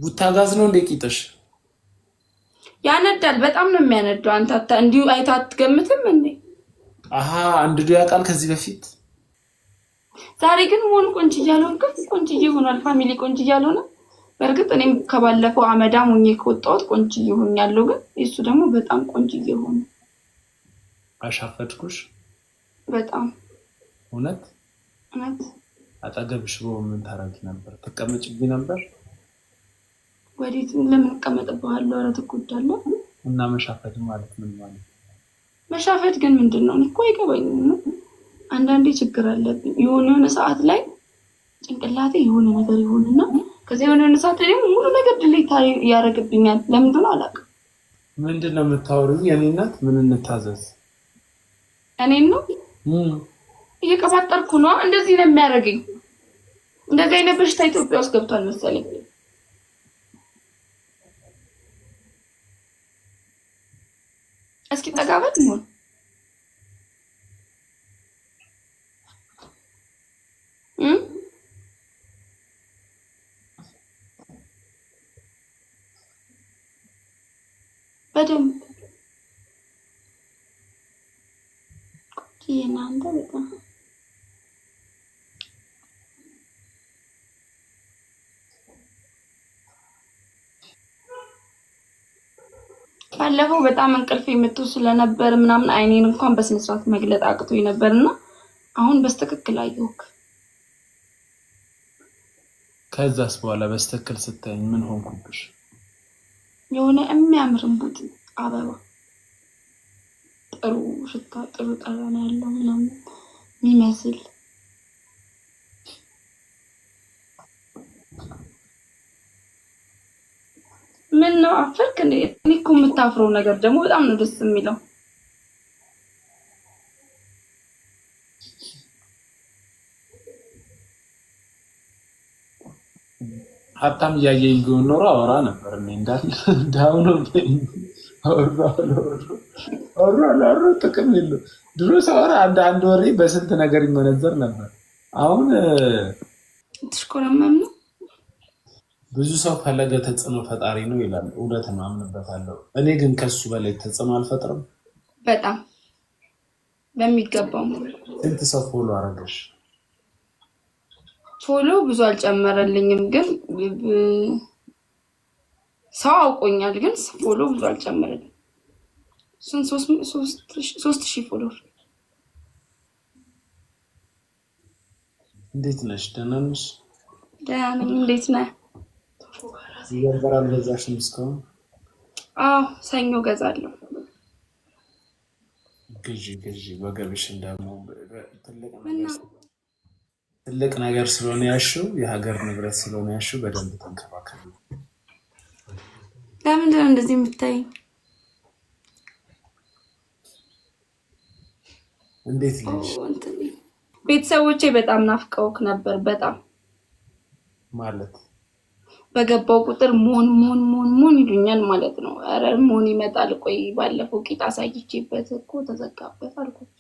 ቡታጋዝ ነው እንደ ቂጥሽ ያነዳል። በጣም ነው የሚያነደው። አንተ እንዲሁ አይተህ አትገምትም እንዴ? አሃ አንድዶ ያውቃል ከዚህ በፊት። ዛሬ ግን ሆን ቆንጆ ያልሆንኩት ቆንጆ ሆኗል። ፋሚሊ ቆንጆ ያልሆነ በርግጥ እኔም ከባለፈው አመዳም ሆኜ ከወጣሁት ቆንጆ ሆኛለሁ። ግን እሱ ደግሞ በጣም ቆንጆ ሆነ። አሻፈድኩሽ በጣም እውነት። አጠገብሽ ምን ታረጊ ነበር? ተቀመጭብኝ ነበር። ወዴት ለምን እቀመጥብሃለሁ? ኧረ ትጎዳለህ። እና መሻፈድ ማለት ምን ማለት? መሻፈድ ግን ምንድነው? እኮ አይገባኝም። አንዳንዴ ችግር አለብኝ። የሆነ ሰዓት ላይ ጭንቅላቴ የሆነ ነገር ይሆንና ከዚህ የሆነ ሰዓት ላይ ሙሉ ነገር ድሌት ያደርግብኛል። ለምንድን ነው አላውቅም። ምንድነው የምታወሩኝ? የኔ እናት ምን እንታዘዝ? እኔን ነው እየቀባጠርኩ ነው። እንደዚህ ነው የሚያደርገኝ። እንደዚህ አይነት በሽታ ኢትዮጵያ ውስጥ ገብቷል መሰለኝ። እስኪ ተጋበት ነው በደንብ እናንተ በጣም ባለፈው በጣም እንቅልፍ የምትው ስለነበር ምናምን አይኔን እንኳን በስነ ስርዓት መግለጥ አቅቶኝ ነበርና አሁን በስተክክል አየሁክ። ከዛስ በኋላ በስተክክል ስታይኝ ምን ሆንኩብሽ? የሆነ የሚያምር እንቡጥ አበባ ጥሩ ሽታ ጥሩ ጠረን ያለው ምናምን የሚመስል ምን ነው አፈርክ እንዴ? እኔ እኮ የምታፍረው ነገር ደግሞ በጣም ነው ደስ የሚለው። ሀብታም እያየኝ ቢሆን ኖሮ አወራ ነበር። እኔ እንዳሁኑ አወራ ጥቅም የለው። ድሮ ሳወራ አንድ ወሬ በስንት ነገር ይመነዘር ነበር። አሁን ትሽኮረመም ነው። ብዙ ሰው ፈለገ ተጽዕኖ ፈጣሪ ነው ይላል። እውነት ነው፣ አምንበታለሁ። እኔ ግን ከሱ በላይ ተጽዕኖ አልፈጥርም። በጣም በሚገባው። ስንት ሰው ፎሎ አረገሽ? ፎሎ ብዙ አልጨመረልኝም፣ ግን ሰው አውቆኛል። ግን ፎሎ ብዙ አልጨመረልኝም። 3000 ፎሎወር። እንዴት ነሽ? ደህና ነሽ? ደህና ነኝ። እንዴት ነህ? ይገርባል። አልገዛሽም እስካሁን? አዎ ሰኞ ገዛለሁ። ግዢ ወገብሽን ደግሞ ትልቅ ነገር ስለሆነ ያሽው፣ የሀገር ንብረት ስለሆነ ያሽው፣ በደንብ ተንከባከቢ። ለምንድን ነው እንደዚህ የምታይኝ? እንዴት ልጅ? ቤተሰቦቼ በጣም ናፍቀውክ ነበር። በጣም ማለት በገባው ቁጥር ሞን ይሉኛል ማለት ነው። ኧረ ሞን ይመጣል። ቆይ ባለፈው ቂጥ አሳይቼበት እኮ ተዘጋበት አልኩት።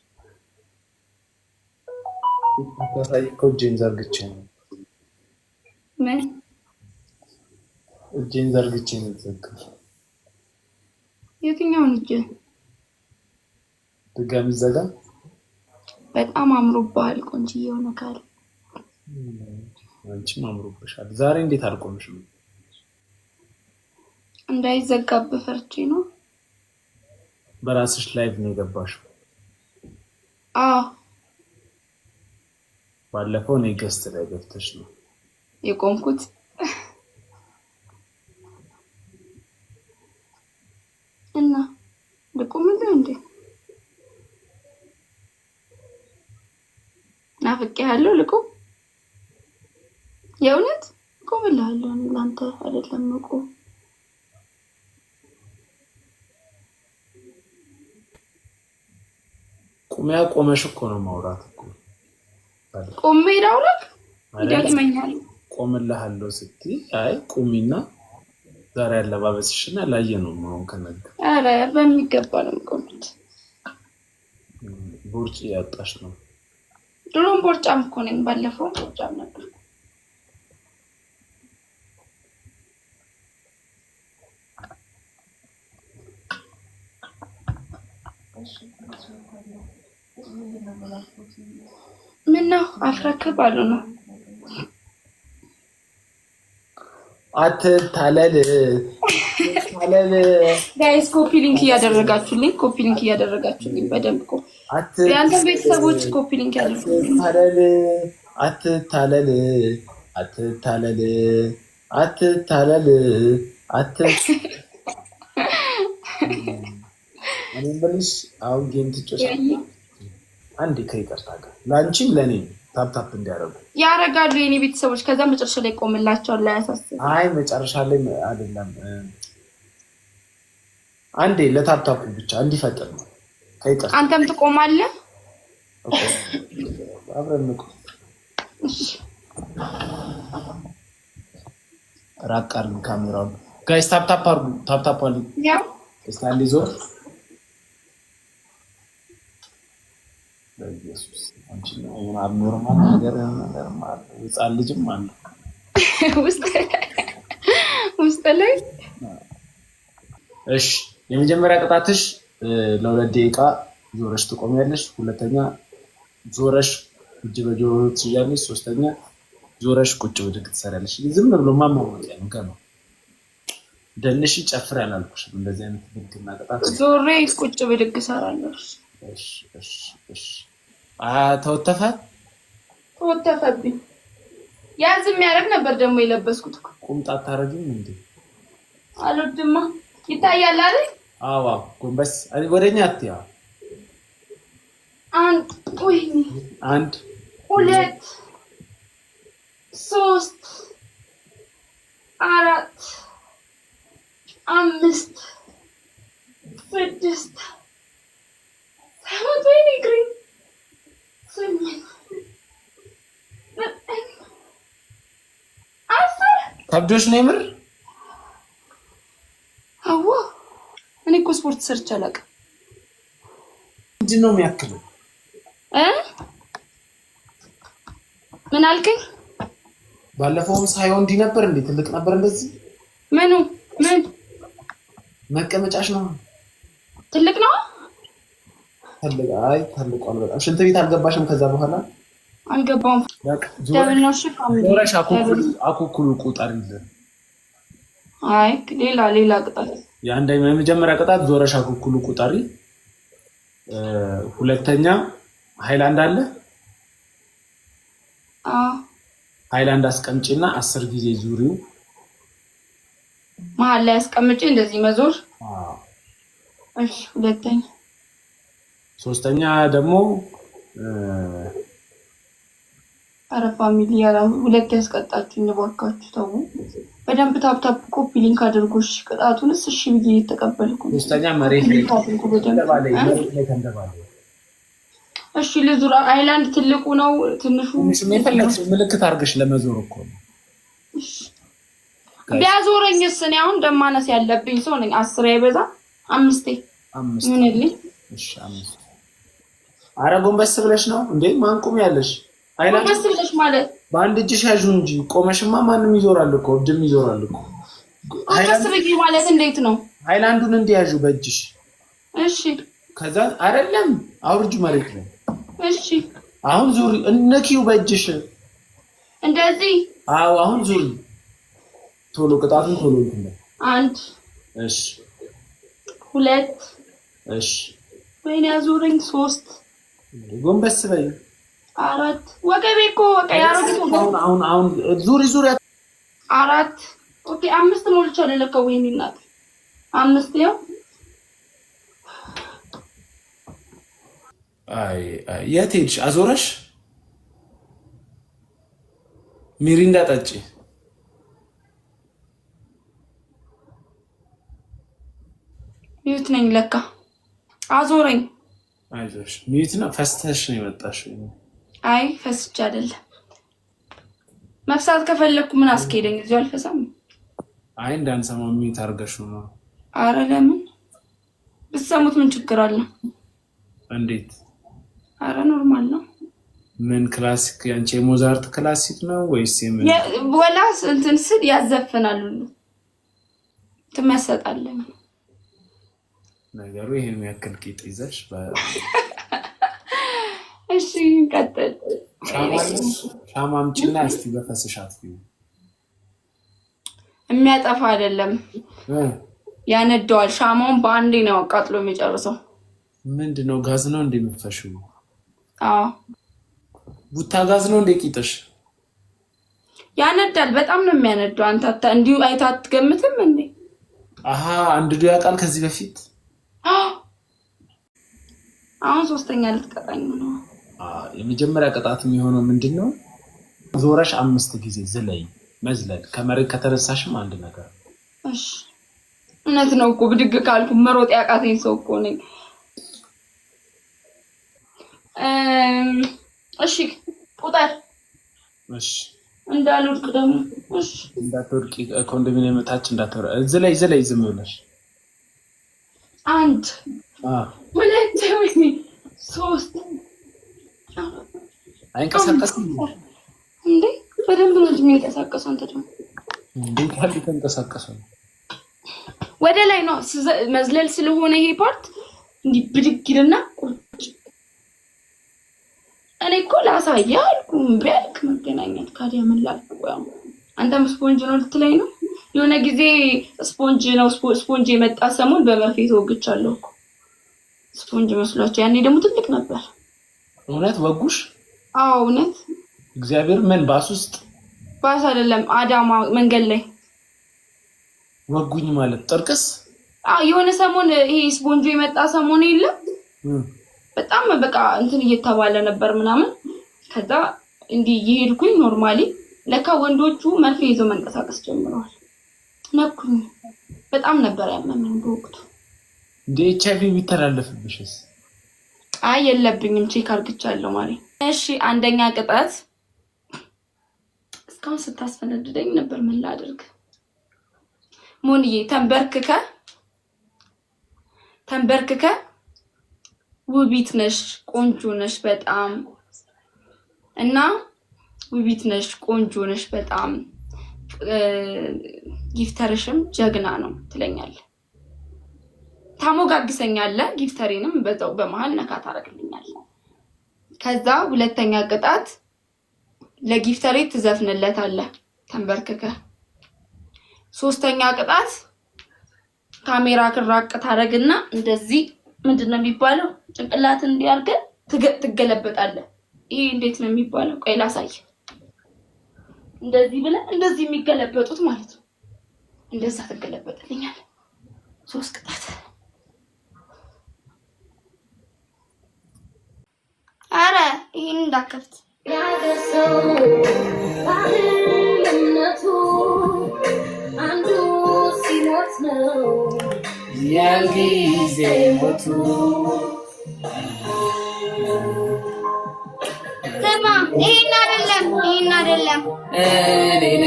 እጄን ዘርግቼ ነው። ምን እጄን ዘርግቼ ነው የተዘጋው? የትኛውን እጅ? ድጋሚ ዘጋ። በጣም አምሮብሃል። ቆንጆዬ ሆነ ካለ አንቺም አምሮብሻል። ዛሬ እንዴት አልቆምሽም? እንዳይዘጋብህ ፈርቼ ነው። በራስሽ ላይቭ ነው የገባሽው? አዎ ባለፈው እኔ ገስት ላይ ገብተሽ ነው የቆምኩት። እና ልቆምልህ እንዴ? ናፍቄሃለሁ። ልቆም? የእውነት ቆምልሃለሁ። ለአንተ አይደለም ልቆም። ቁሚያ ቆመሽ እኮ ነው ማውራት እኮ። ቆሜ ዳውላክ ይደክመኛል። ቆምልሃለሁ ስትይ አይ ቁሚና ዛሬ አለባበስሽና ላየ ነው ማውን ከነገ። አረ በሚገባ ነው የምቆምት። ቦርጭ ያጣሽ ነው። ድሮም ቦርጫም እኮ ነኝ። ባለፈው ቦርጫም ነበር። ምን ነው አፍረክብ አሉ ነው አትታለል ጋይስ ኮፒ ሊንክ እያደረጋችሁልኝ በደንብ ኮፒ ያንተ ቤተሰቦች ኮፒ ሊንክ ያደርጉልኝ አትታለል እኔ ብልሽ አሁን ጌም ትጮሻለሽ አንዴ ከይቅርታ ጋር ላንቺም ለኔ ታፕታፕ እንዲያደርጉ ያረጋሉ የኔ ቤተሰቦች ከዛ መጨረሻ ላይ ቆምላቸዋል ላይ ያሳስብ አይ መጨረሻ ላይ አይደለም አንዴ ለታፕታፕ ብቻ እንዲፈጥር ነው ከይቅርታ አንተም ትቆማለህ ኦኬ አብረን እንቆም ራቃር ካሜራው ጋይስ ታፕታፕ አሉ ያ እስካንዲ ዞር ኢየሱስ አንቺ ነው ኖርማል ነገር ማለት ህፃን ልጅም አለ ውስጥ ላይ እሺ የመጀመሪያ ቅጣትሽ ለሁለት ደቂቃ ዞረሽ ትቆሚያለሽ ሁለተኛ ዞረሽ እጅ በጆሮ ትይያለሽ ሶስተኛ ዞረሽ ቁጭ ብድግ ትሰሪያለሽ ዝም ብሎ ማማወቂያ ነው ገና ደንሽ ጨፍር ያላልኩሽም እንደዚህ አይነት ብድግና ቅጣት ዞሬ ቁጭ ብድግ እሰራለሁ እሺ ተወተፈብኝ ያዝ የሚያደርግ ነበር ደግሞ የለበስኩት ቁምጣ አታረጊም እንዴ አልወድማ ይታያል አይደል አዎ ጎንበስ ወደኛ አትያ አንድ ሁለት ሶስት አራት አምስት ስድስት ሰባት ወይኔ ግሪን ከብዶሽ ነው የምር አዎ እኔ እኮ ስፖርት ሰርቼ አላውቅም ምንድን ነው የሚያክለው ምን አልከኝ ባለፈውም ሳይሆን እንዲህ ነበር እንዴ ትልቅ ነበር እንደዚህ ምን መቀመጫሽ ነው ትልቅ ነው ታልቋል በጣም ሽንት ቤት አልገባሽም ከዛ በኋላ አልገባም ደብልኖሽ ፋሚሊ ዞረሽ አኩኩሉ ቁጠሪልን አይ ሌላ ቅጣት የመጀመሪያ ቅጣት ዞረሽ አኩኩሉ ቁጠሪ ሁለተኛ ሃይላንድ አለ ሃይላንድ አስቀምጪና 10 ጊዜ ዙሪው መሀል ላይ አስቀምጪ እንደዚህ መዞር እሺ ሁለተኛ ሶስተኛ ደግሞ አረ ፋሚሊ ያራ ሁለት ያስቀጣችሁኝ ባካችሁ ተው በደንብ ታፕታፕ ኮፒ ሊንክ አድርጉሽ ቅጣቱንስ እሺ ብዬ ተቀበልኩ ሶስተኛ መሬት ላይ ተንደባለ እሺ ለዙራ አይላንድ ትልቁ ነው ትንሹ ምልክት አድርገሽ ለመዞር እኮ ነው ቢያዞረኝስ እኔ አሁን ደማነስ ያለብኝ ሰው ነኝ 10 አይበዛ 5 ምን ልኝ እሺ 5 አረ ጎንበስ ብለሽ ነው እንዴ ማንቁም ያለሽ አይላንድ ጎንበስ ብለሽ ማለት በአንድ እጅሽ ያዡ እንጂ ቆመሽማ ማንም ይዞራል እኮ እድም ይዞራል እኮ ጎንበስ ብዬ ማለት እንዴት ነው ሃይላንዱን እንዲያዡ በእጅሽ እሺ ከዛ አይደለም አውርጅ መሬት ላይ እሺ አሁን ዙሪ እነኪው በእጅሽ እንደዚህ አዎ አሁን ዙሪ ቶሎ ቅጣቱን ቶሎ ይሁን አንድ እሺ ሁለት እሺ ወይኔ አዙረኝ 3 ጎንበስ በይ 4 ወገቤ እኮ በቃ ያረግቱ አሁን ዙሪ 4 ኦኬ 5 ሞልቻለሁ ለካ ወይኔ እናት 5 ያው የት ሄድሽ አዞረሽ ሚሪንዳ ጠጪ ሚዩት ነኝ ለካ አዞረኝ አይዞሽ ሚዩት ነው ፈስተሽ ነው የመጣሽው አይ ፈስቼ አይደለም መፍሳት ከፈለኩ ምን አስኬደኝ እዚሁ አልፈሳም አይ እንዳንሰማው ሚዩት አድርገሽው ነው አረ ለምን ብትሰሙት ምን ችግር አለ እንዴት አረ ኖርማል ነው ምን ክላሲክ ያንቺ የሞዛርት ክላሲክ ነው ወይስ ምን ወላስ እንትን ስል ያዘፈናሉ ትመሰጣለህ ነገሩ ይሄን ያክል ቂጥ ይዘሽ እሺ ቀጥል። ሻማ አምጪና እስቲ በፈስሽ አጥፊው። የሚያጠፋ አይደለም ያነደዋል። ሻማውን በአንዴ ነው አቃጥሎ የሚጨርሰው። ምንድነው ጋዝ ነው እንደምትፈሽው? አዎ ቡታ ጋዝ ነው እንደ ቂጥሽ ያነዳል። በጣም ነው የሚያነደው። አንተ እንዲሁ አይታ አትገምትም እንዴ? አሃ አንድዶ ያውቃል ከዚህ በፊት። አሁን ሶስተኛ ልትቀጣኝ ነው። የመጀመሪያ ቅጣት የሚሆነው ምንድነው? ዞረሽ 5 ጊዜ ዝለይ መዝለል። ከመሬት ከተነሳሽም አንድ ነገር። እሺ እውነት ነው እኮ ብድግ ካልኩ መሮጥ ያቃተኝ ሰው እኮ ነኝ። እሺ ቁጥር። እሺ እንዳልወድቅ ደግሞ። እሺ እንዳትወድቂ ኮንዶሚኒየም ታች እንዳትወራ። ዝለይ ዝም ብለሽ 1 2 3 አይንቀሳቀስም እንዴ? በደንብ ነው የሚንቀሳቀሰው። አንተ ደግሞ እንዴ ካል ተንቀሳቀሰው ወደ ላይ ነው መዝለል ስለሆነ ይሄ ፓርት እንዲህ ብድግ ይልና ቁጭ። እኔ እኮ ላሳየህ አልኩህ ቢያልክ መገናኘት ካዲያ ምን ላልኩህ? አንተም ስፖንጅ ነው ልትለኝ ነው? የሆነ ጊዜ ስፖንጅ የመጣ ሰሞን በመርፌ ተወግቻለሁ እኮ ስፖንጅ መስሏቸው። ያኔ ደግሞ ትልቅ ነበር። እውነት ወጉሽ? አዎ እውነት። እግዚአብሔር ምን ባስ ውስጥ? ባስ አይደለም አዳማ መንገድ ላይ ወጉኝ ማለት ጥርቅስ? የሆነ ሰሞን ይሄ ስፖንጁ የመጣ ሰሞን የለም በጣም በቃ እንትን እየተባለ ነበር ምናምን። ከዛ እንዲህ እየሄድኩኝ ኖርማሊ ለካ ወንዶቹ መርፌ ይዘው መንቀሳቀስ ጀምረዋል። ነኩኝ። በጣም ነበር ያመመኝ በወቅቱ። እንደ ኤችአይቪ ቢተላለፍብሽስ? አይ የለብኝም፣ ቼክ አድርግቻለሁ ማለት። እሺ አንደኛ ቅጣት። እስካሁን ስታስፈነድደኝ ነበር። ምን ላድርግ? ሞንዬ ተንበርክከ ውቢት ነሽ፣ ቆንጆ ነሽ በጣም እና ውቢት ነሽ፣ ቆንጆ ነሽ በጣም ጊፍተርሽም ጀግና ነው ትለኛለህ። ታሞጋግሰኛለህ። ጊፍተሬንም በዛው በመሃል ነካ ታደርግልኛለህ። ከዛ ሁለተኛ ቅጣት ለጊፍተሬ ትዘፍንለታለህ ተንበርክከ። ሶስተኛ ቅጣት ካሜራ ክራቅ ታደርግና እንደዚህ ምንድነው የሚባለው? ጭንቅላትን እንዲያርገ ትገለበጣለህ። ይሄ እንዴት ነው የሚባለው? ቆይ ላሳይ። እንደዚህ ብለህ እንደዚህ የሚገለበጡት ማለት ነው። እንደዛ ትገለበጥልኛለህ። 3 ቅጣት። አረ ይሄን እንዳከፍት ያገሰው ባህልነቱ አንዱ ሲሞት ነው ያልጊዜ ሞቱ። ስማ ይሄን አይደለም እኔ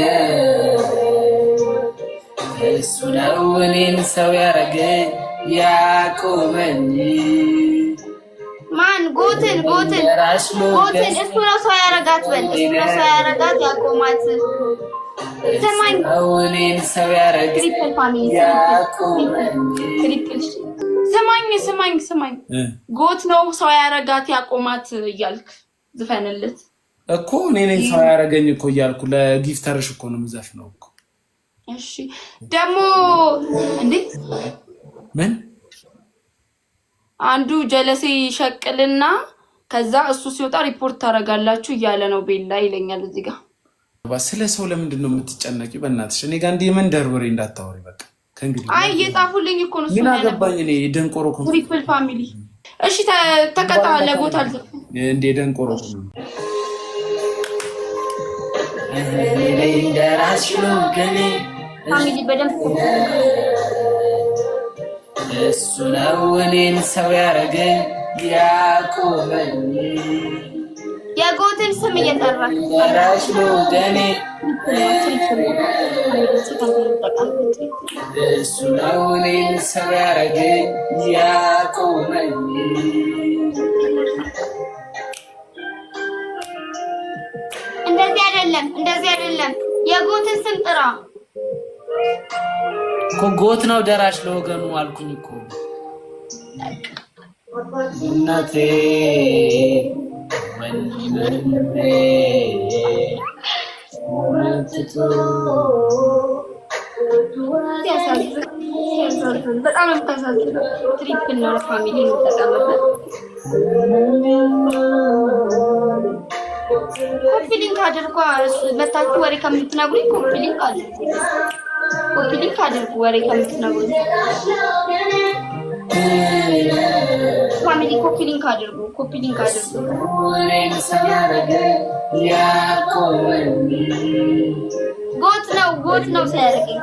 እሱ ነው እኔን ሰው ያረገኝ ያቆመኝ። ማን? ጎትን እሱ ነው ሰው ያረጋት። በል እሱ ነው ሰው ያረጋት ያቆማት። ስማኝ እኔን ሰው ያረገኝ ያቆመኝ። ስማኝ ጎት ነው ሰው ያረጋት ያቆማት እያልክ ዝፈንልት እኮ። እኔ ነኝ ሰው ያረገኝ እኮ እያልኩ ለጊፍተርሽ እኮ ነው የምዘፍነው እኮ። እሺ ደግሞ እንዴ ምን አንዱ ጀለሴ ሸቅልና ከዛ እሱ ሲወጣ ሪፖርት ታረጋላችሁ እያለ ነው ቤላ ይለኛል እዚህ ጋር። ስለ ሰው ለምንድን ነው የምትጨነቂው? በእናትሽ እኔ ጋር እንዲህ መንደር ወሬ እንዳታወሪ በቃ ከእንግዲህ። አይ እየጻፉልኝ እኮ ነው። ምን አገባኝ እኔ ደንቆሮ እኮ ትሪፕል ፋሚሊ። እሺ ተቀጣ ለጎት አልዘፍንም እንዴ ደንቆሮ ነው። እኔ እንደራስሽ ነው ገኔ ፋሚሊ በደንብ እሱ ነው እኔን ሰው ያረገኝ ያቆመኝ። የጎትን ስም እየጠራች እንደራስሽ ነው ገኔ እሱ ነው እኔን ሰው ያረገኝ ያቆመኝ። እንደዚህ አይደለም። የጎትን ስም ጥራ እኮ። ጎት ነው ደራሽ ለወገኑ አልኩኝ እኮ። እናቴ ወንድሜ በጣም የምታሳዝነው ትሪፕል ነው። ፋሚሊ እንጠቀምበት። ኮፒ ሊንክ አድርጓ መታችሁ ወሬ ከምትነግሩኝ ኮፒ ሊንክ አድርጉ። ኮፒ ሊንክ አድርጉ ወሬ ከምትነግሩኝ ፋሚሊ ኮፒ ሊንክ አድርጉ። ኮፒ ሊንክ አድርጉ። ጎት ነው ሲያደርገኝ